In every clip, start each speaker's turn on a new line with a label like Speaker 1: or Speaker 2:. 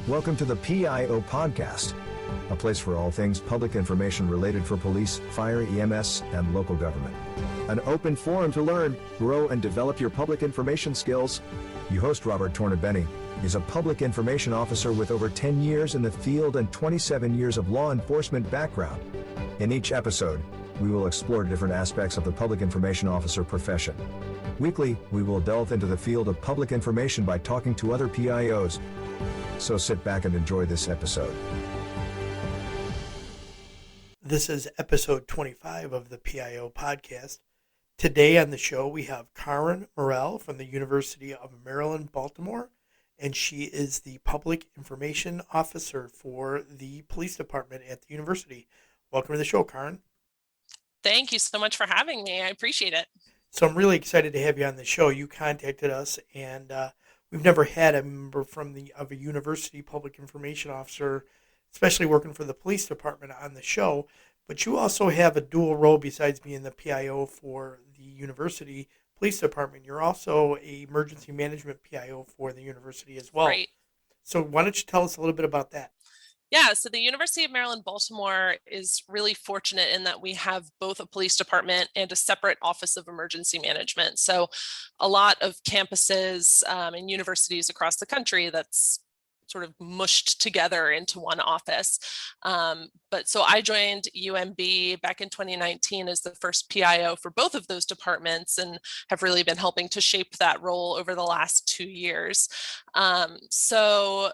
Speaker 1: Welcome to the PIO podcast, a place for all things public information related for police, fire, EMS, and local government. An open forum to learn, grow, and develop your public information skills. Your host, Robert Tornabene, is a public information officer with over 10 years in the field and 27 years of law enforcement background. In each episode, we will explore different aspects of the public information officer profession. Weekly, we will delve into the field of public information by talking to other PIOs. So sit back and enjoy this episode.
Speaker 2: This is episode 25 of the PIO podcast. Today on the show, we have Carin Morrell from the University of Maryland, Baltimore, and she is the public information officer for the police department at the university. Welcome to the show, Carin.
Speaker 3: Thank you so much for having me. I appreciate it.
Speaker 2: So I'm really excited to have you on the show. You contacted us, and we've never had a member of a university public information officer, especially working for the police department, on the show. But you also have a dual role besides being the PIO for the university police department. You're also an emergency management PIO for the university as well.
Speaker 3: Right.
Speaker 2: So why don't you tell us a little bit about that?
Speaker 3: Yeah, so the University of Maryland, Baltimore is really fortunate in that we have both a police department and a separate Office of Emergency Management. So a lot of campuses and universities across the country, that's sort of mushed together into one office. But so I joined UMB back in 2019 as the first PIO for both of those departments and have really been helping to shape that role over the last 2 years. So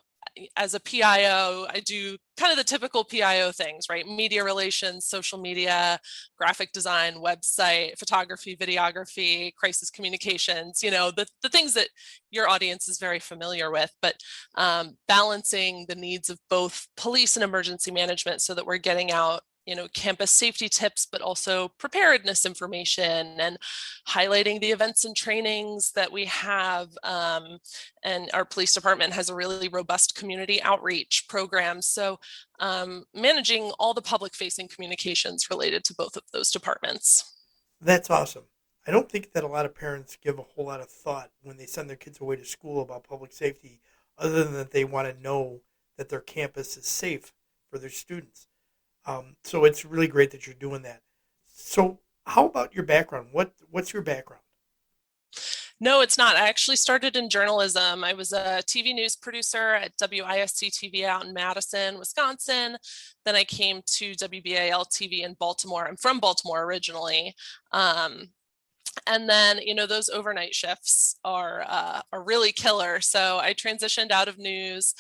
Speaker 3: as a PIO, I do kind of the typical PIO things, right? Media relations, social media, graphic design, website, photography, videography, crisis communications, the things that your audience is very familiar with, but balancing the needs of both police and emergency management so that we're getting out campus safety tips, but also preparedness information and highlighting the events and trainings that we have. And our police department has a really robust community outreach program. So managing all the public facing communications related to both of those departments.
Speaker 2: That's awesome. I don't think that a lot of parents give a whole lot of thought when they send their kids away to school about public safety, other than that they want to know that their campus is safe for their students. So it's really great that you're doing that. So how about your background? What's your background?
Speaker 3: No, it's not. I actually started in journalism. I was a TV news producer at WISC TV out in Madison, Wisconsin. Then I came to WBAL TV in Baltimore. I'm from Baltimore originally. And then, those overnight shifts are really killer. So I transitioned out of news.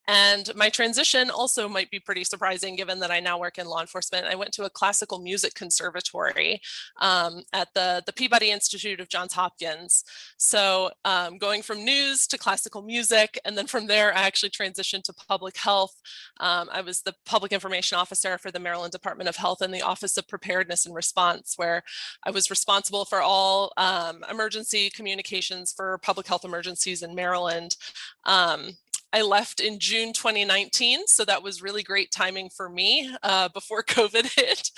Speaker 3: And my transition also might be pretty surprising given that I now work in law enforcement. I went to a classical music conservatory at the Peabody Institute of Johns Hopkins. So going from news to classical music, and then from there, I actually transitioned to public health. I was the public information officer for the Maryland Department of Health and the Office of Preparedness and Response, where I was responsible for all emergency communications for public health emergencies in Maryland. I left in June 2019, so that was really great timing for me before COVID hit.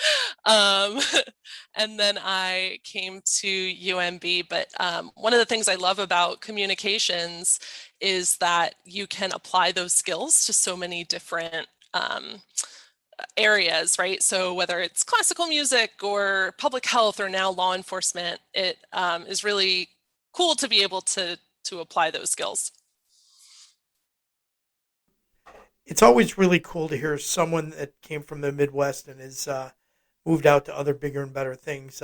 Speaker 3: And then I came to UMB, but one of the things I love about communications is that you can apply those skills to so many different areas, right? So whether it's classical music or public health or now law enforcement, it is really cool to be able to apply those skills.
Speaker 2: It's always really cool to hear someone that came from the Midwest and has moved out to other bigger and better things.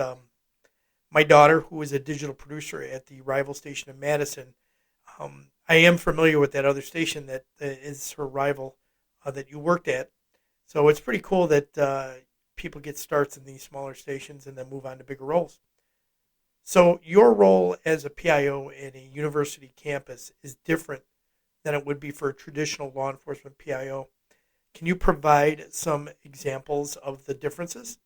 Speaker 2: My daughter, who is a digital producer at the rival station in Madison, I am familiar with that other station that is her rival that you worked at. So it's pretty cool that people get starts in these smaller stations and then move on to bigger roles. So your role as a PIO in a university campus is different than it would be for a traditional law enforcement PIO. Can you provide some examples of the differences?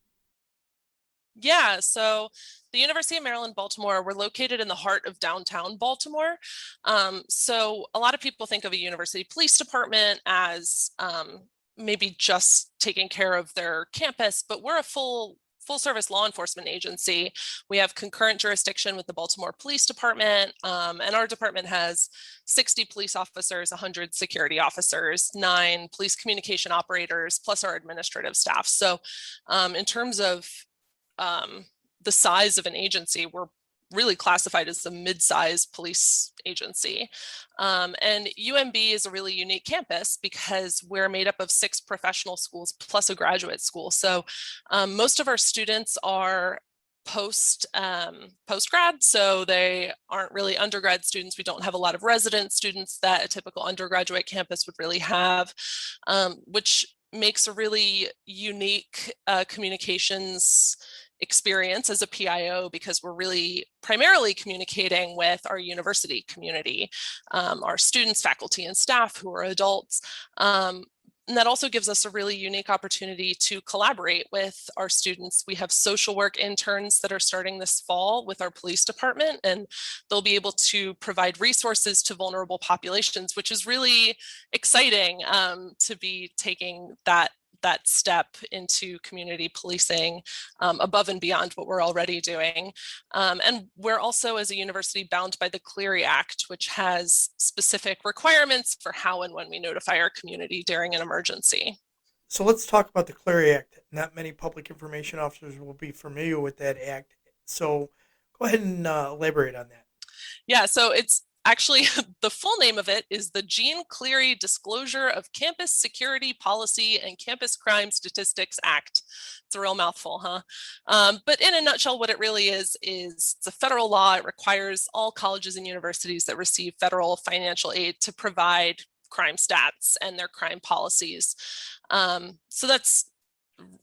Speaker 3: Yeah, so the University of Maryland, Baltimore, we're located in the heart of downtown Baltimore. So a lot of people think of a university police department as maybe just taking care of their campus, but we're a full full service law enforcement agency. We have concurrent jurisdiction with the Baltimore Police Department, and our department has 60 police officers, 100 security officers, 9 police communication operators, plus our administrative staff. So in terms of the size of an agency, we're really classified as the mid-sized police agency. And UMB is a really unique campus because we're made up of 6 professional schools plus a graduate school. So most of our students are post-grad, so they aren't really undergrad students. We don't have a lot of resident students that a typical undergraduate campus would really have, which makes a really unique communications experience as a PIO, because we're really primarily communicating with our university community, our students, faculty, and staff who are adults. And that also gives us a really unique opportunity to collaborate with our students. We have social work interns that are starting this fall with our police department, and they'll be able to provide resources to vulnerable populations, which is really exciting to be taking that step into community policing above and beyond what we're already doing. And we're also, as a university, bound by the Clery Act, which has specific requirements for how and when we notify our community during an emergency.
Speaker 2: So let's talk about the Clery Act. Not many public information officers will be familiar with that act. So go ahead and elaborate on that.
Speaker 3: Yeah, so it's actually, the full name of it is the Jean Clery Disclosure of Campus Security Policy and Campus Crime Statistics Act. It's a real mouthful, huh? But in a nutshell, what it really is it's a federal law. It requires all colleges and universities that receive federal financial aid to provide crime stats and their crime policies. So that's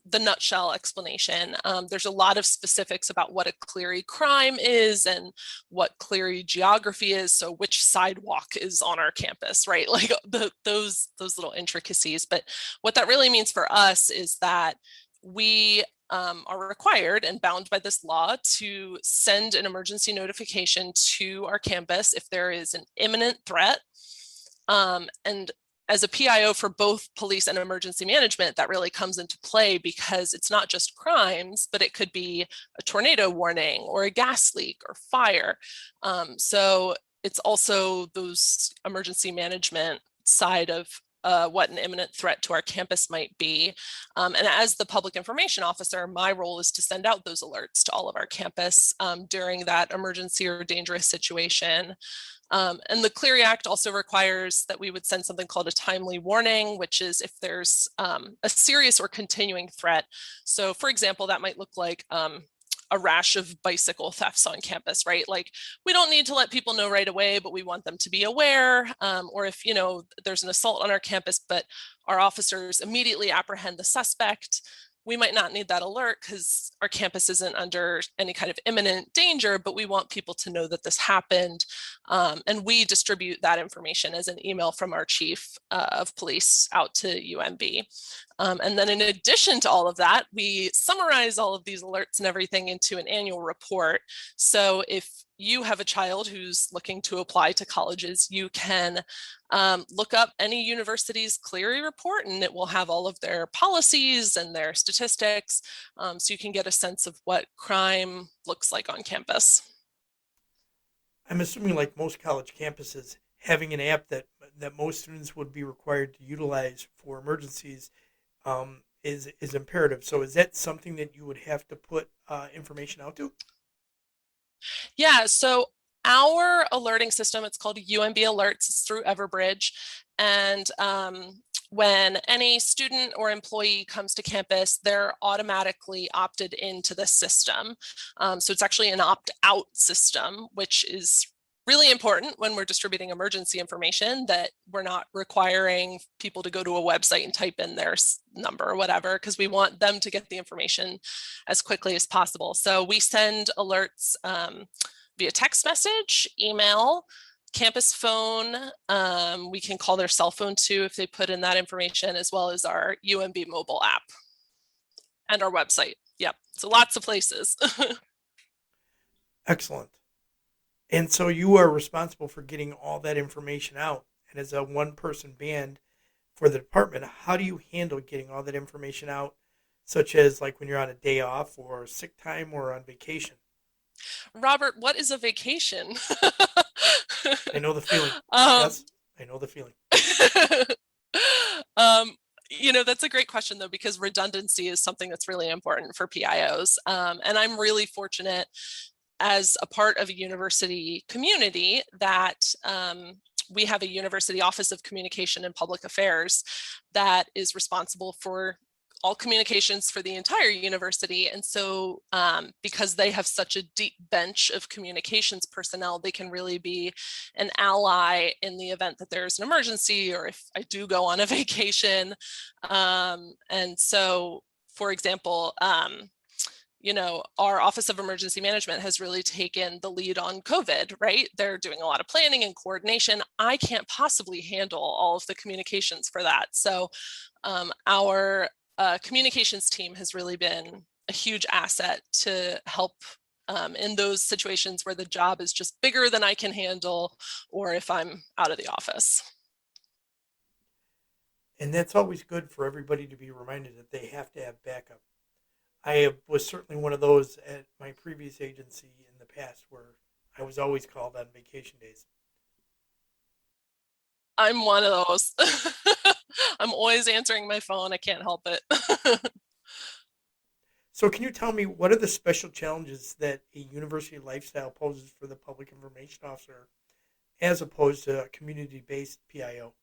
Speaker 3: the nutshell explanation. There's a lot of specifics about what a Clery crime is and what Clery geography is. So which sidewalk is on our campus, right? Like those little intricacies. But what that really means for us is that we are required and bound by this law to send an emergency notification to our campus if there is an imminent threat. And as a PIO for both police and emergency management, that really comes into play because it's not just crimes, but it could be a tornado warning or a gas leak or fire. So it's also those emergency management side of what an imminent threat to our campus might be. And as the public information officer, my role is to send out those alerts to all of our campus during that emergency or dangerous situation. And the Clery Act also requires that we would send something called a timely warning, which is if there's a serious or continuing threat. So for example, that might look like a rash of bicycle thefts on campus, right? Like we don't need to let people know right away, but we want them to be aware. Or if, there's an assault on our campus, but our officers immediately apprehend the suspect, we might not need that alert because our campus isn't under any kind of imminent danger, but we want people to know that this happened. And we distribute that information as an email from our chief of police out to UMB. And then in addition to all of that, we summarize all of these alerts and everything into an annual report. So if you have a child who's looking to apply to colleges, you can look up any university's Clery report, and it will have all of their policies and their statistics, so you can get a sense of what crime looks like on campus.
Speaker 2: I'm assuming, like most college campuses, having an app that most students would be required to utilize for emergencies is imperative. So is that something that you would have to put information out to?
Speaker 3: Yeah, so our alerting system, it's called UMB Alerts, it's through Everbridge. And when any student or employee comes to campus, they're automatically opted into the system. So it's actually an opt-out system, which is really important when we're distributing emergency information, that we're not requiring people to go to a website and type in their number or whatever, because we want them to get the information as quickly as possible. So we send alerts via text message, email, campus phone. We can call their cell phone too if they put in that information, as well as our UMB mobile app and our website. Yep, so lots of places.
Speaker 2: Excellent. And so you are responsible for getting all that information out. And as a one-person band for the department, how do you handle getting all that information out such as like when you're on a day off or sick time or on vacation?
Speaker 3: Robert, what is a vacation?
Speaker 2: I know the feeling.
Speaker 3: um,
Speaker 2: Yes, I know the feeling.
Speaker 3: um, that's a great question though, because redundancy is something that's really important for PIOs. And I'm really fortunate as a part of a university community that we have a university office of communication and public affairs that is responsible for all communications for the entire university. And so because they have such a deep bench of communications personnel, they can really be an ally in the event that there's an emergency or if I do go on a vacation. And so, for example, our Office of Emergency Management has really taken the lead on COVID, right? They're doing a lot of planning and coordination. I can't possibly handle all of the communications for that. So our communications team has really been a huge asset to help in those situations where the job is just bigger than I can handle, or if I'm out of the office.
Speaker 2: And that's always good for everybody to be reminded that they have to have backup. I was certainly one of those at my previous agency in the past where I was always called on vacation days.
Speaker 3: I'm one of those. I'm always answering my phone. I can't help it.
Speaker 2: So, can you tell me what are the special challenges that a university lifestyle poses for the public information officer as opposed to a community based PIO?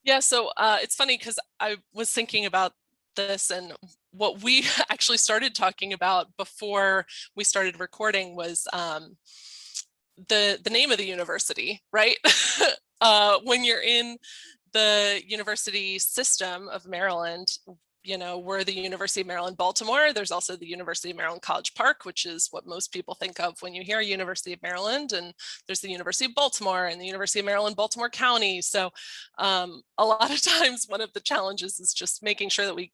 Speaker 3: Yeah, so it's funny because I was thinking about this, and what we actually started talking about before we started recording was the name of the university, right? When you're in the university system of Maryland, we're the University of Maryland, Baltimore. There's also the University of Maryland College Park, which is what most people think of when you hear University of Maryland. And there's the University of Baltimore and the University of Maryland, Baltimore County. So a lot of times one of the challenges is just making sure that we,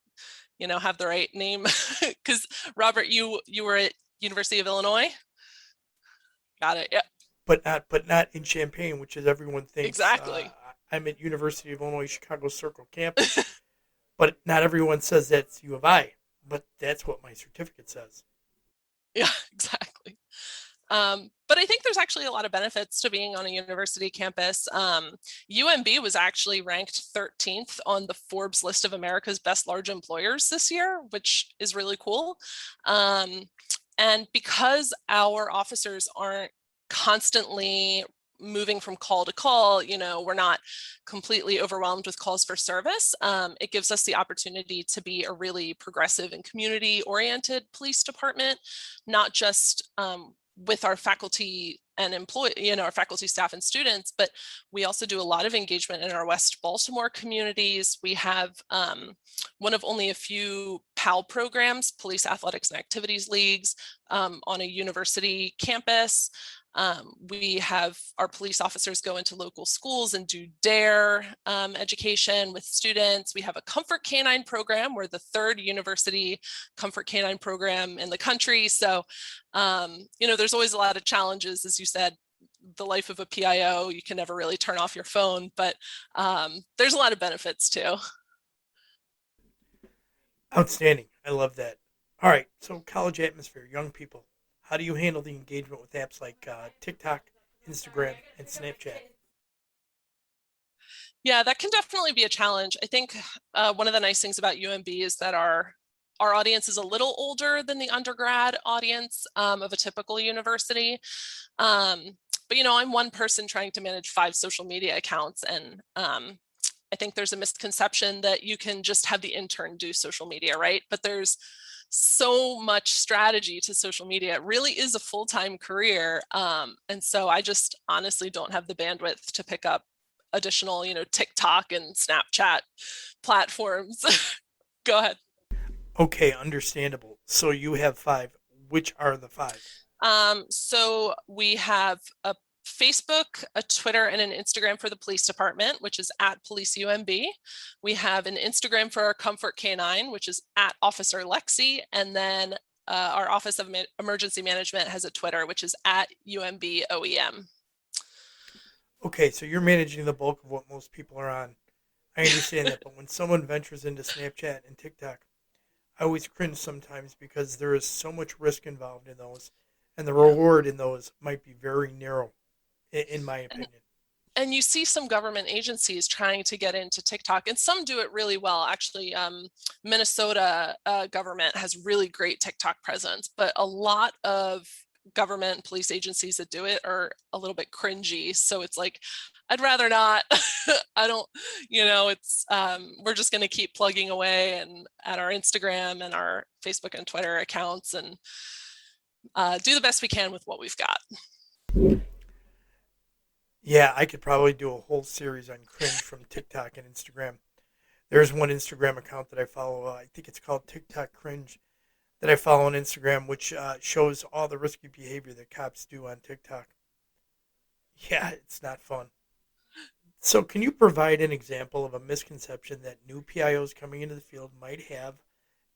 Speaker 3: have the right name. Because Robert, you were at University of Illinois? Got it. Yeah,
Speaker 2: But not in Champaign, which is everyone thinks
Speaker 3: exactly.
Speaker 2: I'm at University of Illinois Chicago Circle campus. But not everyone says that's U of I. But that's what my certificate says.
Speaker 3: Yeah, exactly. But I think there's actually a lot of benefits to being on a university campus. UMB was actually ranked 13th on the Forbes list of America's best large employers this year, which is really cool. And because our officers aren't constantly moving from call to call, we're not completely overwhelmed with calls for service. It gives us the opportunity to be a really progressive and community oriented police department, not just with our faculty and our faculty, staff, and students, but we also do a lot of engagement in our West Baltimore communities. We have one of only a few PAL programs, Police Athletics and Activities Leagues, on a university campus. We have our police officers go into local schools and do DARE education with students. We have a Comfort Canine program. We're the third university Comfort Canine program in the country. So, there's always a lot of challenges, as you said. The life of a PIO, you can never really turn off your phone, but there's a lot of benefits too.
Speaker 2: Outstanding. I love that. All right. So, college atmosphere, young people. How do you handle the engagement with apps like TikTok, Instagram, and Snapchat?
Speaker 3: Yeah, that can definitely be a challenge. I think one of the nice things about UMB is that our audience is a little older than the undergrad audience of a typical university. But I'm one person trying to manage 5 social media accounts, and I think there's a misconception that you can just have the intern do social media, right? But there's so much strategy to social media. It really is a full-time career. And so I just honestly don't have the bandwidth to pick up additional, TikTok and Snapchat platforms. Go ahead.
Speaker 2: Okay, understandable. So you have 5. Which are the 5?
Speaker 3: So we have a Facebook, a Twitter, and an Instagram for the police department, which is at Police UMB. We have an Instagram for our Comfort Canine, which is at Officer Lexi. And then our Office of Emergency Management has a Twitter, which is at UMB OEM.
Speaker 2: Okay, so you're managing the bulk of what most people are on. I understand that, but when someone ventures into Snapchat and TikTok, I always cringe sometimes because there is so much risk involved in those, and the
Speaker 3: Yeah.
Speaker 2: reward in those might be very narrow, in my
Speaker 3: And
Speaker 2: opinion.
Speaker 3: and you see some government agencies trying to get into TikTok, and some do it really well. Actually, Minnesota government has really great TikTok presence, but a lot of government and police agencies that do it are a little bit cringy. So it's like, I'd rather not. I don't, it's we're just going to keep plugging away and at our Instagram and our Facebook and Twitter accounts and do the best we can with what we've got.
Speaker 2: Yeah, I could probably do a whole series on cringe from TikTok and Instagram. There's one Instagram account that I follow. I think it's called TikTok Cringe that I follow on Instagram, which shows all the risky behavior that cops do on TikTok. Yeah, it's not fun. So, can you provide an example of a misconception that new PIOs coming into the field might have,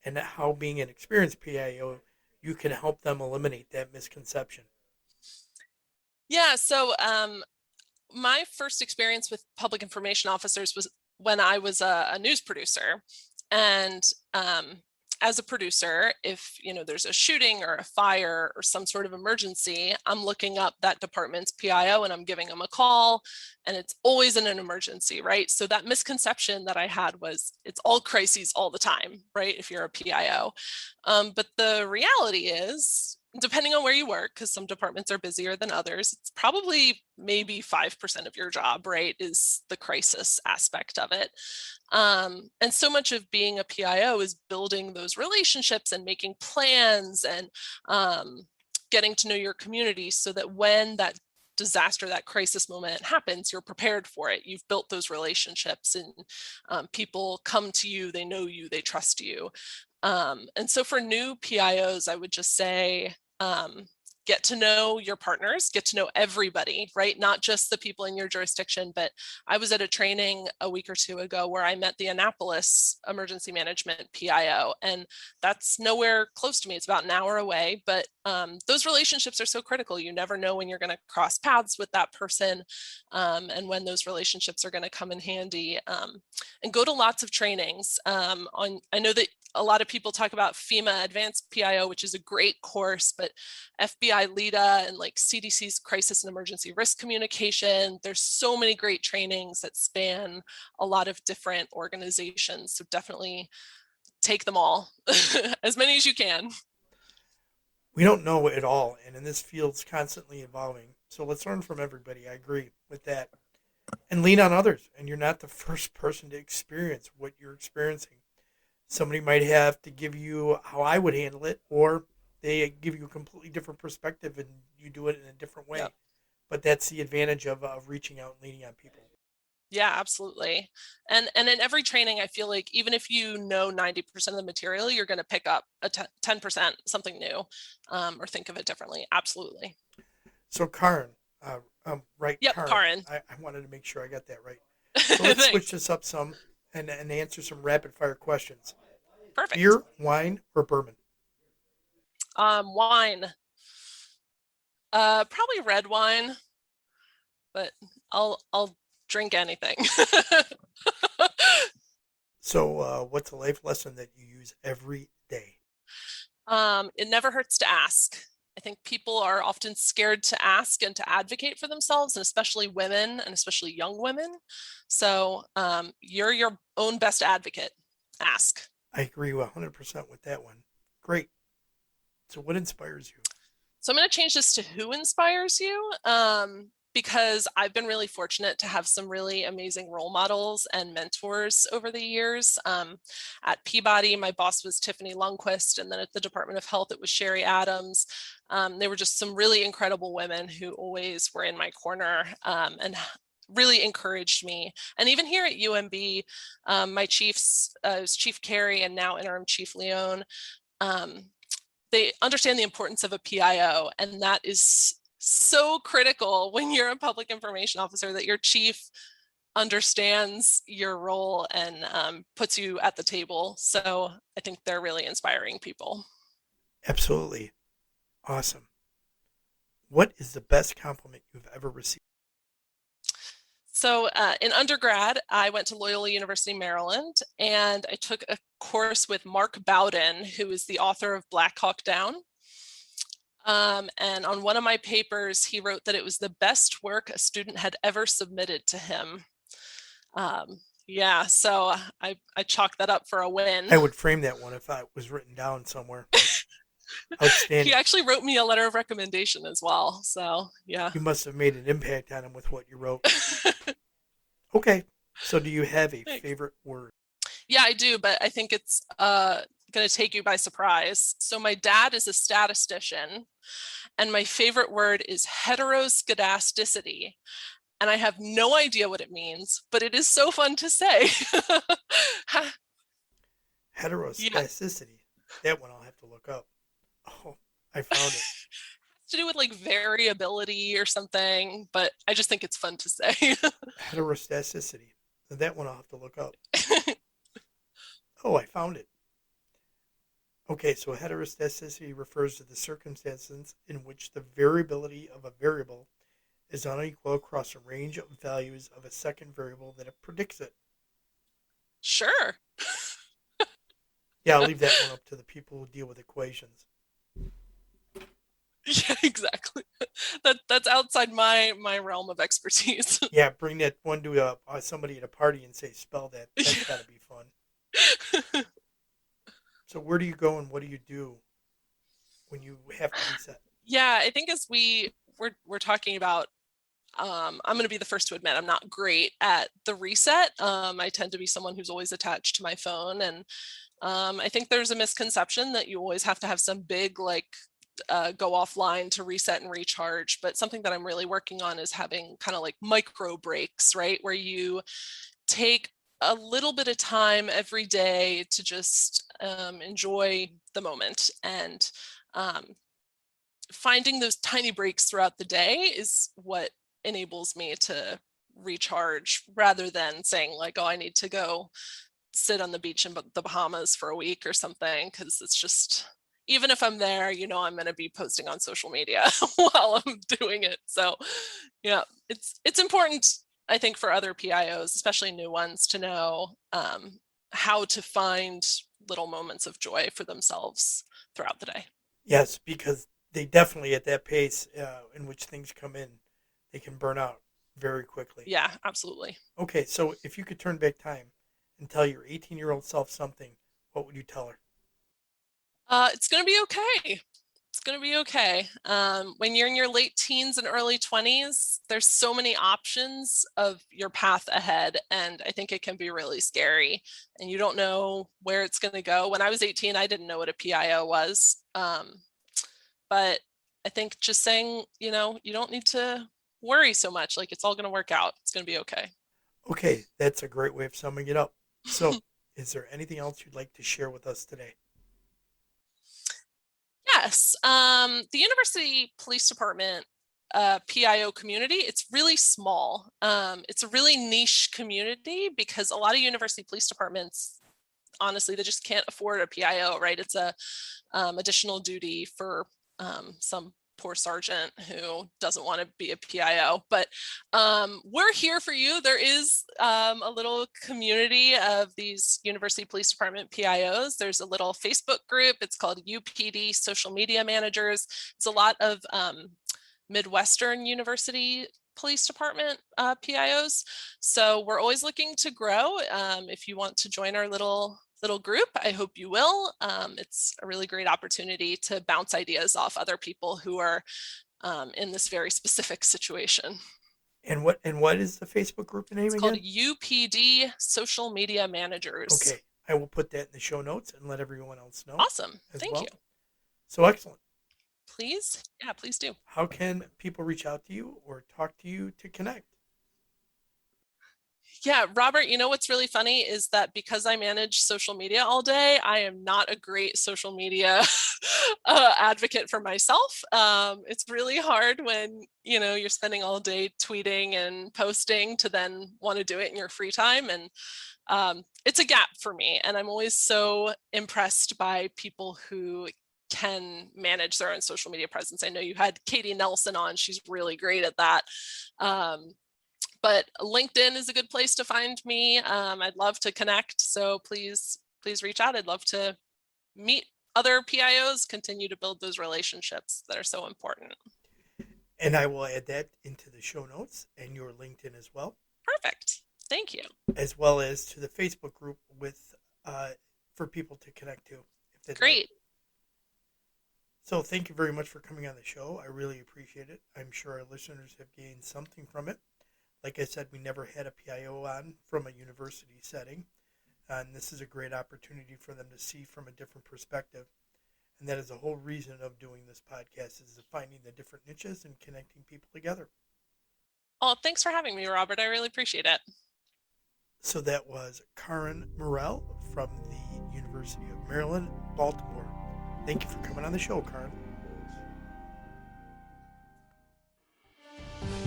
Speaker 2: and how being an experienced PIO, you can help them eliminate that misconception?
Speaker 3: Yeah, so my first experience with public information officers was when I was a news producer. And as a producer, if there's a shooting or a fire or some sort of emergency, I'm looking up that department's PIO and I'm giving them a call, and it's always in an emergency, right? So that misconception that I had was it's all crises all the time, right? If you're a PIO. But the reality is, depending on where you work, because some departments are busier than others, it's probably maybe 5% of your job, right, is the crisis aspect of it. And so much of being a PIO is building those relationships and making plans and getting to know your community so that when that disaster, that crisis moment happens, you're prepared for it. You've built those relationships and people come to you, they know you, they trust you. And so for new PIOs, I would just say, get to know your partners, get to know everybody, right? Not just the people in your jurisdiction, but I was at a training a week or two ago where I met the Annapolis Emergency Management PIO, and that's nowhere close to me. It's about an hour away, but those relationships are so critical. You never know when you're going to cross paths with that person, and when those relationships are going to come in handy. And go to lots of trainings. I know that a lot of people talk about FEMA Advanced PIO, which is a great course, but FBI LEDA and like CDC's Crisis and Emergency Risk Communication, there's so many great trainings that span a lot of different organizations. So definitely take them all, as many as you can.
Speaker 2: We don't know it all, and in this field's constantly evolving. So let's learn from everybody. I agree with that. And lean on others. And you're not the first person to experience what you're experiencing. Somebody might have to give you how I would handle it, or they give you a completely different perspective and you do it in a different way.
Speaker 3: Yep.
Speaker 2: But that's the advantage of reaching out and leaning on people.
Speaker 3: Yeah, absolutely. And in every training, I feel like even if you know 90% of the material, you're going to pick up 10%, something new, or think of it differently. Absolutely.
Speaker 2: So, Carin, right,
Speaker 3: Yep,
Speaker 2: Carin,
Speaker 3: Carin.
Speaker 2: I wanted to make sure I got that right. So let's switch
Speaker 3: Thanks.
Speaker 2: this up some and answer some rapid fire questions.
Speaker 3: Perfect.
Speaker 2: Beer, wine, or bourbon?
Speaker 3: Wine. Probably red wine, but I'll drink anything.
Speaker 2: So, what's a life lesson that you use every day?
Speaker 3: It never hurts to ask. I think people are often scared to ask and to advocate for themselves, and especially women, and especially young women. So you're your own best advocate. Ask.
Speaker 2: I agree 100% with that one. Great. So, what inspires you?
Speaker 3: So I'm going to change this to who inspires you, because I've been really fortunate to have some really amazing role models and mentors over the years. At Peabody, my boss was Tiffany Lundquist, and then at the Department of Health, it was Sherry Adams. They were just some really incredible women who always were in my corner, and really encouraged me. And even here at UMB, my chiefs, was Chief Carin and now interim Chief Leone, um, they understand the importance of a PIO, and that is so critical when you're a public information officer, that your chief understands your role and puts you at the table. So I think they're really inspiring people.
Speaker 2: Absolutely. Awesome. What is the best compliment you've ever received?
Speaker 3: So in undergrad, I went to Loyola University, Maryland, and I took a course with Mark Bowden, who is the author of Black Hawk Down. And on one of my papers, he wrote that it was the best work a student had ever submitted to him. Yeah, so I chalked that up for a win.
Speaker 2: I would frame that one if it was written down somewhere. Outstanding.
Speaker 3: He actually wrote me a letter of recommendation as well. So yeah.
Speaker 2: You must have made an impact on him with what you wrote. Okay. So do you have a favorite word?
Speaker 3: Yeah, I do, but I think it's going to take you by surprise. So my dad is a statistician, and my favorite word is heteroscedasticity. And I have no idea what it means, but it is so fun to say.
Speaker 2: Heteroscedasticity. Yeah. That one I'll have to look up. Oh, I found it.
Speaker 3: It's to do with like variability or something, but I just think it's fun to say.
Speaker 2: Heteroscedasticity. That one I'll have to look up. Oh, I found it. Okay, so heteroscedasticity refers to the circumstances in which the variability of a variable is unequal across a range of values of a second variable that it predicts it.
Speaker 3: Sure.
Speaker 2: Yeah, I'll leave that one up to the people who deal with equations.
Speaker 3: Yeah, exactly. That's outside my realm of expertise.
Speaker 2: Yeah, bring that one to somebody at a party and say, spell that. That's got to be fun. So where do you go and what do you do when you have to reset?
Speaker 3: Yeah, I think as we're talking about, I'm going to be the first to admit I'm not great at the reset. I tend to be someone who's always attached to my phone, and I think there's a misconception that you always have to have some big go offline to reset and recharge. But something that I'm really working on is having kind of like micro breaks, right? Where you take a little bit of time every day to just enjoy the moment, and finding those tiny breaks throughout the day is what enables me to recharge, rather than saying like, oh, I need to go sit on the beach in the Bahamas for a week or something, because it's just, even if I'm there, I'm going to be posting on social media while I'm doing it. So yeah, it's important, I think, for other PIOs, especially new ones, to know how to find little moments of joy for themselves throughout the day.
Speaker 2: Yes, because they definitely, at that pace in which things come in, they can burn out very quickly.
Speaker 3: Yeah, absolutely.
Speaker 2: Okay, so if you could turn back time and tell your 18-year-old self something, what would you tell her?
Speaker 3: It's going to be okay. It's going to be okay. When you're in your late teens and early 20s, there's so many options of your path ahead. And I think it can be really scary. And you don't know where it's going to go. When I was 18, I didn't know what a PIO was. But I think just saying, you don't need to worry so much. Like, it's all going to work out. It's going to be okay.
Speaker 2: Okay, that's a great way of summing it up. So is there anything else you'd like to share with us today?
Speaker 3: Yes. The University Police Department PIO community, it's really small. It's a really niche community because a lot of university police departments, honestly, they just can't afford a PIO, right? It's a additional duty for some poor sergeant who doesn't want to be a PIO, but we're here for you. There is a little community of these University Police Department PIOs. There's a little Facebook group. It's called UPD Social Media Managers. It's a lot of Midwestern University Police Department PIOs. So we're always looking to grow. If you want to join our little group, I hope you will. It's a really great opportunity to bounce ideas off other people who are in this very specific situation.
Speaker 2: And what is the Facebook group name again?
Speaker 3: It's called UPD Social Media Managers.
Speaker 2: Okay, I will put that in the show notes and let everyone else know.
Speaker 3: Awesome. Thank you.
Speaker 2: So excellent.
Speaker 3: Please. Yeah, please do.
Speaker 2: How can people reach out to you or talk to you to connect?
Speaker 3: Yeah, Robert, what's really funny is that because I manage social media all day, I am not a great social media advocate for myself. It's really hard when, you're spending all day tweeting and posting to then want to do it in your free time. And it's a gap for me. And I'm always so impressed by people who can manage their own social media presence. I know you had Katie Nelson on. She's really great at that. but LinkedIn is a good place to find me. I'd love to connect. So please reach out. I'd love to meet other PIOs, continue to build those relationships that are so important.
Speaker 2: And I will add that into the show notes and your LinkedIn as well.
Speaker 3: Perfect. Thank you.
Speaker 2: As well as to the Facebook group with for people to connect to. If they'd
Speaker 3: Great.
Speaker 2: Like. So thank you very much for coming on the show. I really appreciate it. I'm sure our listeners have gained something from it. Like I said, we never had a PIO on from a university setting. And this is a great opportunity for them to see from a different perspective. And that is the whole reason of doing this podcast, is finding the different niches and connecting people together.
Speaker 3: Oh, thanks for having me, Robert. I really appreciate it.
Speaker 2: So that was Carin Morrell from the University of Maryland, Baltimore. Thank you for coming on the show, Carin.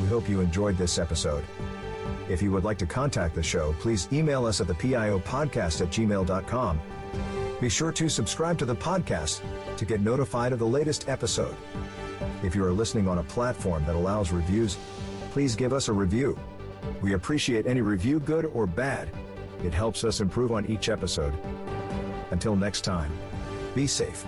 Speaker 1: We hope you enjoyed this episode. If you would like to contact the show, please email us at thepiopodcast@gmail.com. Be sure to subscribe to the podcast to get notified of the latest episode. If you are listening on a platform that allows reviews, please give us a review. We appreciate any review, good or bad. It helps us improve on each episode. Until next time, be safe.